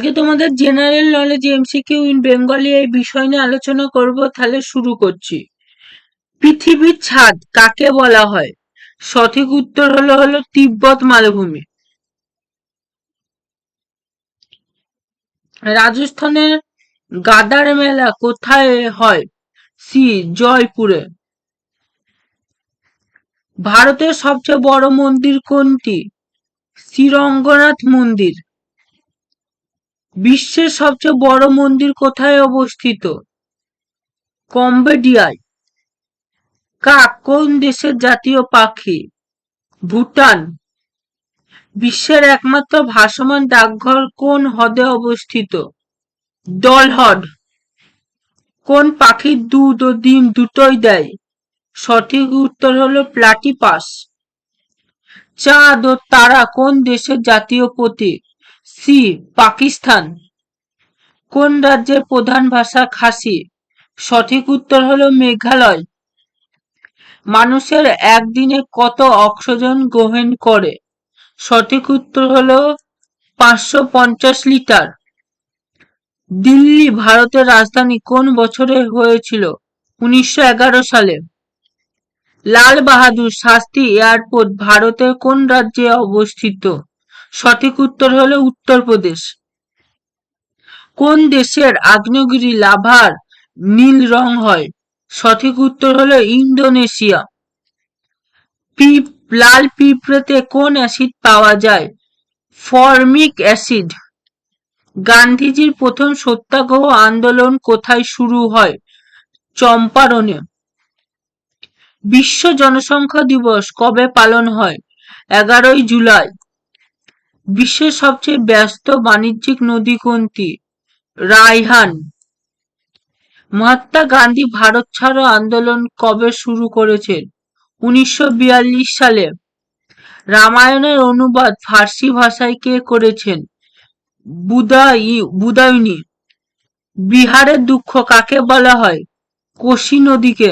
আজকে তোমাদের general knowledge MCQ in Bengali এই বিষয় নিয়ে আলোচনা করব। তাহলে শুরু করছি। পৃথিবীর ছাদ কাকে বলা হয়? সঠিক উত্তর হলো তিব্বত মালভূমি। রাজস্থানের গাদার মেলা কোথায় হয়? সি জয়পুরে। ভারতের সবচেয়ে বড় মন্দির কোনটি? শ্রীরঙ্গনাথ মন্দির। বিশ্বের সবচেয়ে বড় মন্দির কোথায় অবস্থিত? কম্বোডিয়ায়। কাক কোন দেশের জাতীয় পাখি? ভুটান। বিশ্বের একমাত্র ভাসমান ডাকঘর কোন হ্রদে অবস্থিত? ডল হ্রদ। কোন পাখির দুধ ও ডিম দুটোই দেয়? সঠিক উত্তর হলো প্লাটিপাস। চাঁদ ও তারা কোন দেশের জাতীয় প্রতীক? সি পাকিস্তান। কোন রাজ্যের প্রধান ভাষা খাসি? সঠিক উত্তর হলো মেঘালয়। মানুষের একদিনে কত অক্সিজেন গ্রহণ করে? সঠিক উত্তর হলো 550 লিটার। দিল্লি ভারতের রাজধানী কোন বছরে হয়েছিল? 1911 সালে। লাল বাহাদুর শাস্ত্রী এয়ারপোর্ট ভারতের কোন রাজ্যে অবস্থিত? সঠিক উত্তর হলো উত্তরপ্রদেশ। কোন দেশের আগ্নেয়গিরি লাভার নীল রং হয়? সঠিক উত্তর হলো ইন্দোনেশিয়া। লাল পিঁপড়েতে কোন অ্যাসিড পাওয়া যায়? Formic acid. গান্ধীজির প্রথম সত্যাগ্রহ আন্দোলন কোথায় শুরু হয়? চম্পারণে। বিশ্ব জনসংখ্যা দিবস কবে পালন হয়? 11ই জুলাই। বিশ্বের সবচেয়ে ব্যস্ত বাণিজ্যিক নদী কোনটি? রায়হান। মহাত্মা গান্ধী ভারত ছাড়ো আন্দোলন কবে শুরু করেছেন? 1942 সালে। রামায়ণের অনুবাদ ফার্সি ভাষায় কে করেছেন? বুদায়ুনি। বিহারের দুঃখ কাকে বলা হয়? কোশি নদীকে।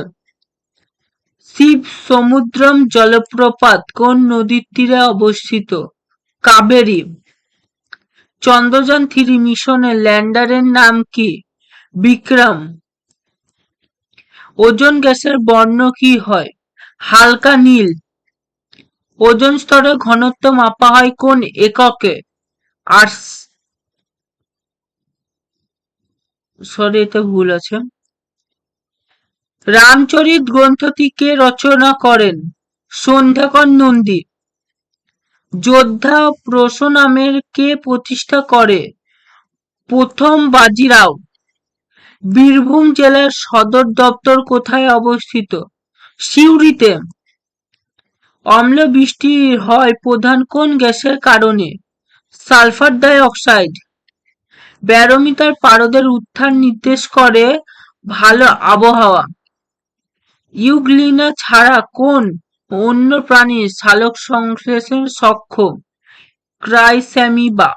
শিব সমুদ্রম জলপ্রপাত কোন নদীর তীরে অবস্থিত? কাবেরী। চন্দ্রযান-3 মিশনের ল্যান্ডারের নাম কি? বিক্রম। ওজোন গ্যাসের বর্ণ কি হয়? হালকা নীল। ওজোন স্তরের ঘনত্ব মাপা হয় কোন এককে? এতে ভুল আছে। রামচরিত গ্রন্থটি কে রচনা করেন? সন্ধ্যাকর নন্দী। যোদ্ধা পরশুরামের কে প্রতিষ্ঠা করে? প্রথম বাজিরাও। বীরভূম জেলার সদর দপ্তর কোথায় অবস্থিত? সিউড়িতে। অম্ল বৃষ্টি হয় প্রধান কোন গ্যাসের কারণে? Sulphur die oxide. ব্যারোমিটার পারদের উত্থান নির্দেশ করে ভালো আবহাওয়া। ইউগ্লিনা ছাড়া কোন অন্য প্রাণীর সালোক সংশ্লেষে সক্ষম? ক্রাইস্যামিবা।